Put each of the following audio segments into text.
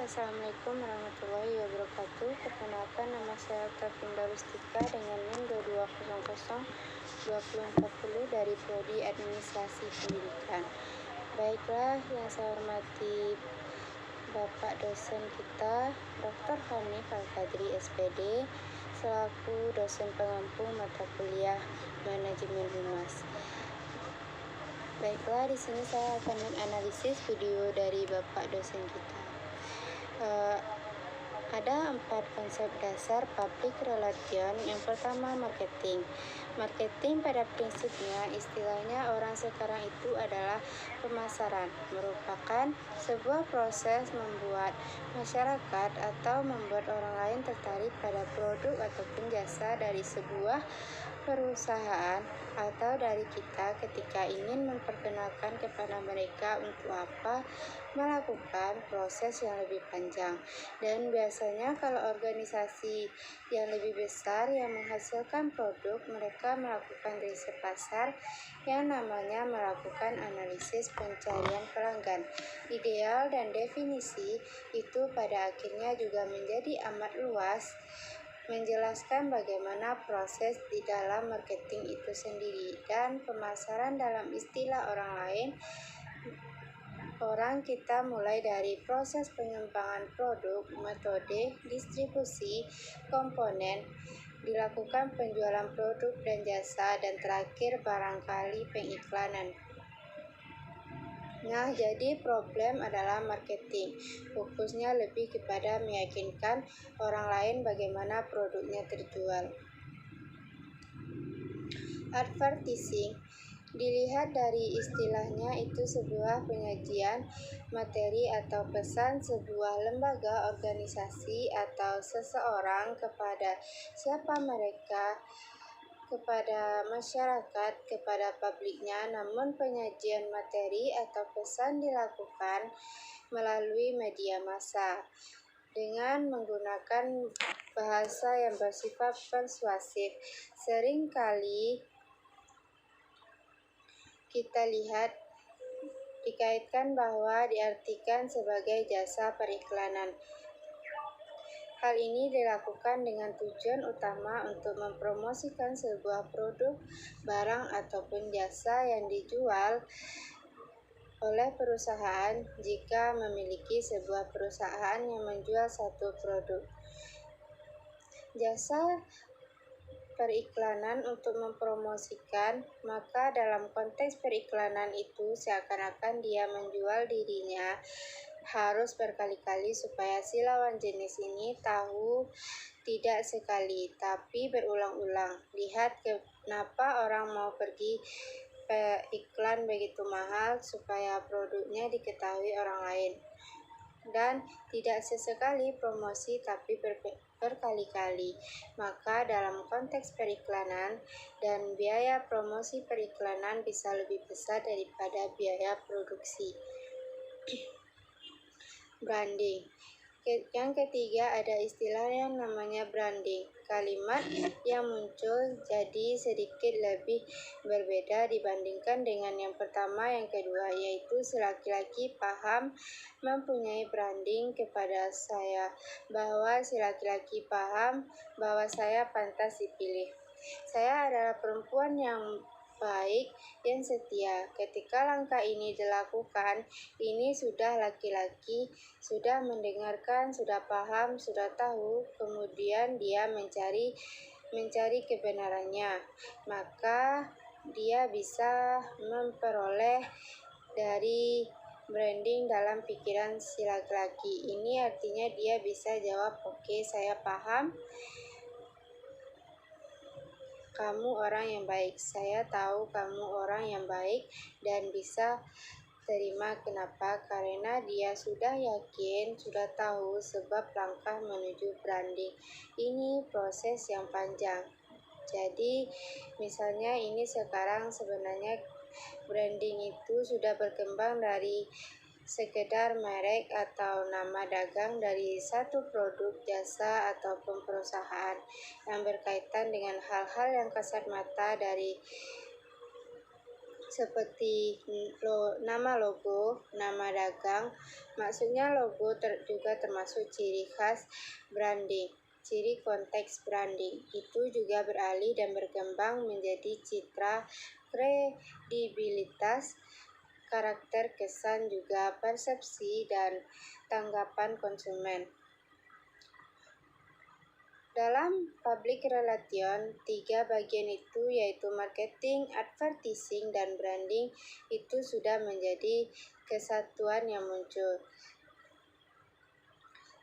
Assalamualaikum warahmatullahi wabarakatuh. Perkenalkan, nama saya Tafinda Rustika dengan NIM 22002040 dari Prodi Administrasi Pendidikan. Baiklah, yang saya hormati Bapak dosen kita, Dr. Hanif Al-Qadri SPD, selaku dosen pengampu mata kuliah Manajemen Humas. Baiklah, di sini saya akan menganalisis video dari Bapak dosen kita. Ada 4 konsep dasar public relation. Yang pertama, marketing. Marketing pada prinsipnya, istilahnya orang sekarang itu adalah pemasaran, merupakan sebuah proses membuat masyarakat atau membuat orang lain tertarik pada produk ataupun jasa dari sebuah perusahaan atau dari kita ketika ingin memperkenalkan kepada mereka untuk apa melakukan proses yang lebih panjang. Dan biasanya kalau organisasi yang lebih besar yang menghasilkan produk, mereka melakukan riset pasar yang namanya melakukan analisis pencarian pelanggan. Ideal dan definisi itu pada akhirnya juga menjadi amat luas, menjelaskan bagaimana proses di dalam marketing itu sendiri dan pemasaran dalam istilah orang lain. Kita mulai dari proses pengembangan produk, metode, distribusi, komponen, dilakukan penjualan produk dan jasa, dan terakhir barangkali pengiklanan. Nah, jadi problem adalah marketing, fokusnya lebih kepada meyakinkan orang lain bagaimana produknya terjual. Advertising dilihat dari istilahnya itu sebuah penyajian materi atau pesan sebuah lembaga, organisasi, atau seseorang kepada siapa mereka, kepada masyarakat, kepada publiknya. Namun penyajian materi atau pesan dilakukan melalui media massa dengan menggunakan bahasa yang bersifat persuasif. Seringkali kita lihat dikaitkan bahwa diartikan sebagai jasa periklanan. Hal ini dilakukan dengan tujuan utama untuk mempromosikan sebuah produk, barang, ataupun jasa yang dijual oleh perusahaan jika memiliki sebuah perusahaan yang menjual satu produk. Jasa periklanan untuk mempromosikan, maka dalam konteks periklanan itu seakan-akan dia menjual dirinya harus berkali-kali supaya si lawan jenis ini tahu, tidak sekali tapi berulang-ulang. Lihat kenapa orang mau pergi iklan begitu mahal supaya produknya diketahui orang lain, dan tidak sesekali promosi tapi berkali-kali. Maka dalam konteks periklanan, dan biaya promosi periklanan bisa lebih besar daripada biaya produksi. Branding. Yang ketiga, ada istilah yang namanya branding. Kalimat yang muncul jadi sedikit lebih berbeda dibandingkan dengan yang pertama, yang kedua, yaitu si laki-laki paham mempunyai branding kepada saya, bahwa si laki-laki paham bahwa saya pantas dipilih. Saya adalah perempuan yang baik dan setia. Ketika langkah ini dilakukan, ini sudah laki-laki sudah mendengarkan, sudah paham, sudah tahu, kemudian dia mencari kebenarannya, maka dia bisa memperoleh dari branding dalam pikiran si laki-laki. Ini artinya dia bisa jawab, oke, saya paham kamu orang yang baik, saya tahu kamu orang yang baik, dan bisa terima. Kenapa? Karena dia sudah yakin, sudah tahu sebab langkah menuju branding ini proses yang panjang. Jadi misalnya ini sekarang sebenarnya branding itu sudah berkembang dari sekedar merek atau nama dagang dari satu produk, jasa, ataupun perusahaan yang berkaitan dengan hal-hal yang kasat mata dari seperti nama logo, nama dagang. Maksudnya logo juga termasuk ciri khas branding. Ciri konteks branding itu juga beralih dan berkembang menjadi citra, kredibilitas, karakter, kesan, juga persepsi dan tanggapan konsumen. Dalam public relation, 3 bagian itu yaitu marketing, advertising, dan branding itu sudah menjadi kesatuan yang muncul.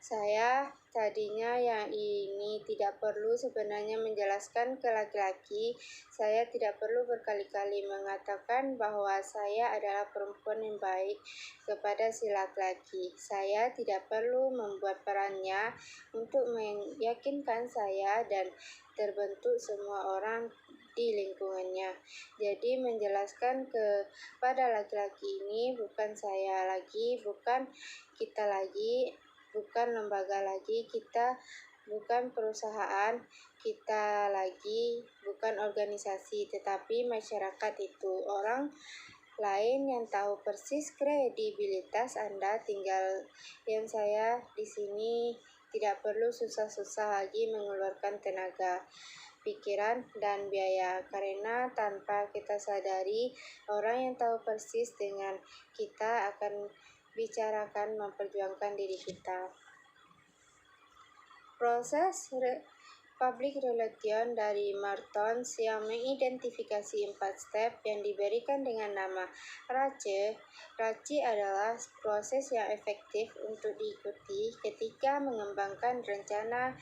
Saya tadinya yang ini tidak perlu sebenarnya menjelaskan ke laki-laki. Saya tidak perlu berkali-kali mengatakan bahwa saya adalah perempuan yang baik kepada si laki-laki. Saya tidak perlu membuat perannya untuk meyakinkan saya dan terbentuk semua orang di lingkungannya. Jadi menjelaskan kepada laki-laki ini bukan saya lagi, bukan kita lagi, bukan lembaga lagi, kita bukan perusahaan, kita lagi bukan organisasi, tetapi masyarakat itu orang lain yang tahu persis kredibilitas Anda. Tinggal yang saya di sini tidak perlu susah-susah lagi mengeluarkan tenaga, pikiran, dan biaya, karena tanpa kita sadari, orang yang tahu persis dengan kita akan bicarakan memperjuangkan diri kita. Proses public relation dari Martens yang mengidentifikasi 4 step yang diberikan dengan nama RACE. RACE adalah proses yang efektif untuk diikuti ketika mengembangkan rencana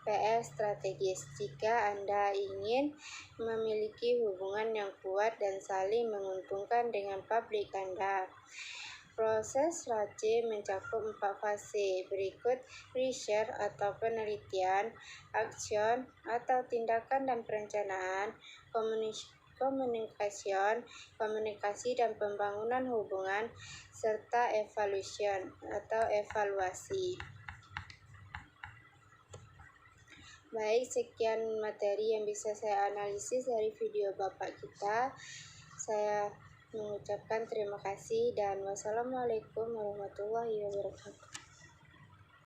PR strategis. Jika Anda ingin memiliki hubungan yang kuat dan saling menguntungkan dengan publik Anda. Proses RACE mencakup 4 fase berikut: research atau penelitian, action atau tindakan dan perencanaan, komunikasi dan pembangunan hubungan, serta evaluation atau evaluasi. Baik, sekian materi yang bisa saya analisis dari video Bapak kita. Saya mengucapkan terima kasih dan wassalamualaikum warahmatullahi wabarakatuh.